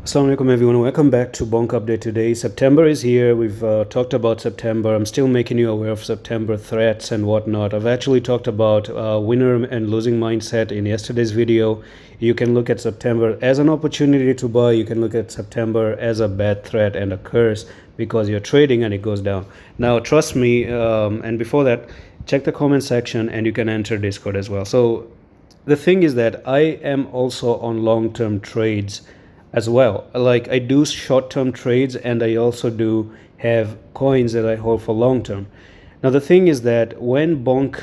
Assalamu alaikum everyone, welcome back to Bonk Update today. September is here. We've talked about September. I'm still making you aware of September threats and whatnot. I've actually talked about winner and losing mindset in yesterday's video. You can look at September as an opportunity to buy. You can look at September as a bad threat and a curse because you're trading and it goes down. Now trust me, and before that, check the comment section and you can enter Discord as well. So the thing is that I am also on long-term trades as well. Like I do short-term trades and I also do have coins that I hold for long-term. Now the thing is that when BONK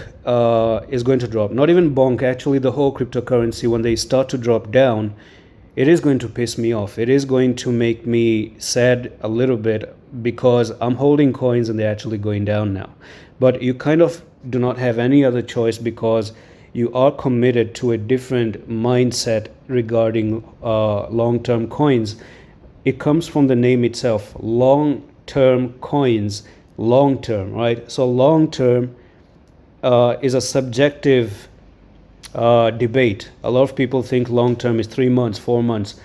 is going to drop, not even BONK, actually the whole cryptocurrency, when they start to drop down, it is going to piss me off. It is going to make me sad a little bit because I'm holding coins and they're actually going down now. But you kind of do not have any other choice because you are committed to a different mindset regarding long-term coins. It comes from the name itself, long-term coins, long-term, right? So long-term is a subjective debate. A lot of people think long-term is 3 months, 4 months.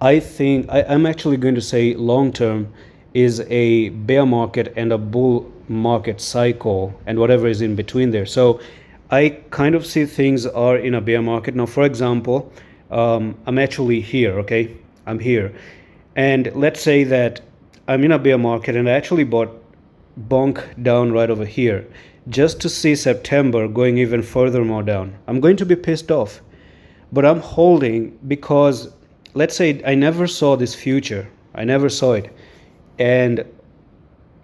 I'm actually going to say long-term is a bear market and a bull market cycle and whatever is in between there. So I kind of see things are in a bear market. Now, for example, I'm actually here, okay? I'm here. And let's say that I'm in a bear market and I actually bought BONK down right over here just to see September going even further more down. I'm going to be pissed off. But I'm holding because, let's say I never saw this future. I never saw it. And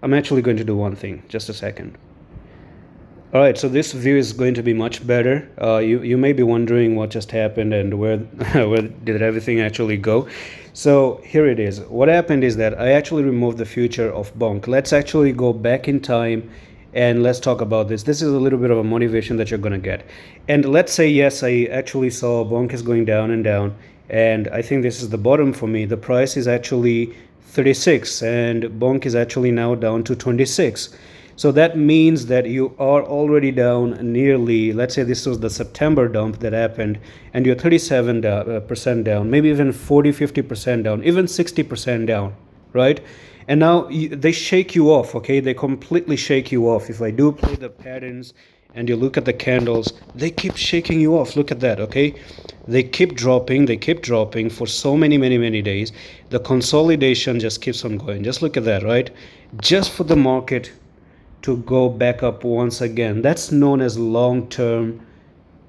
I'm actually going to do one thing. Just a second. All right, so this view is going to be much better. You may be wondering what just happened and where where did everything actually go. So here it is. What happened is that I actually removed the future of BONK. Let's actually go back in time and let's talk about this. This is a little bit of a motivation that you're going to get. And let's say, yes, I actually saw BONK is going down and down. And I think this is the bottom for me. The price is actually 36 and BONK is actually now down to 26. So that means that you are already down nearly, let's say this was the September dump that happened, and you're 37% down, maybe even 40, 50% down, even 60% down, right? And now they shake you off, okay? They completely shake you off. If I do play the patterns and you look at the candles, they keep shaking you off. Look at that, okay? They keep dropping for so many days. The consolidation just keeps on going. Just look at that, right? Just for the market to go back up once again. That's known as long-term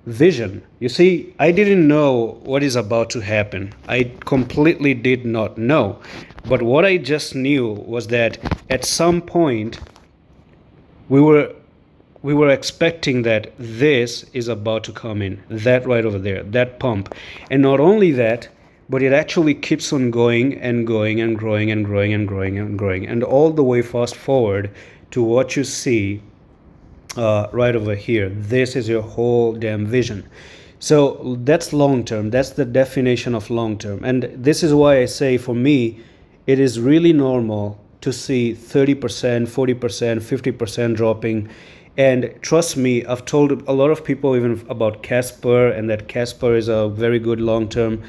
vision. You see, I didn't know what is about to happen. I completely did not know. But what I just knew was that at some point we were expecting that this is about to come in. That right over there, that pump. And not only that, but it actually keeps on going and going and growing and growing and growing and growing. And all the way fast forward to what you see right over here. This is your whole damn vision. So that's long term. That's the definition of long term. And this is why I say, for me, it is really normal to see 30%, 40%, 50% dropping. And trust me, I've told a lot of people even about Casper, and that Casper is a very good long-term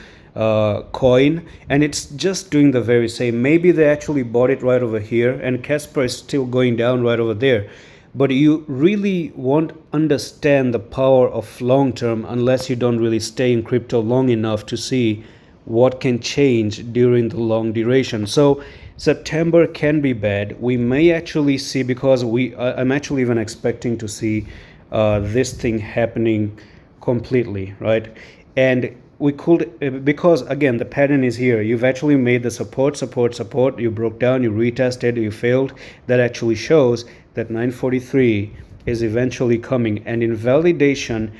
coin, and it's just doing the very same. Maybe they actually bought it right over here and Casper is still going down right over there, but you really won't understand the power of long term unless you don't really stay in crypto long enough to see what can change during the long duration. So September can be bad. We may actually see, because I'm actually even expecting to see this thing happening completely, right? And we could, because again the pattern is here. You've actually made the support, you broke down, you retested, you failed. That actually shows that 943 is eventually coming, and invalidation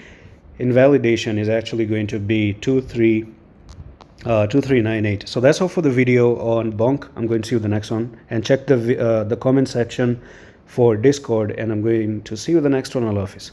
is actually going to be 2398. So that's all for the video on BONK. I'm going to see you the next one, and check the comment section for Discord, and I'm going to see you the next one. Allah Hafiz.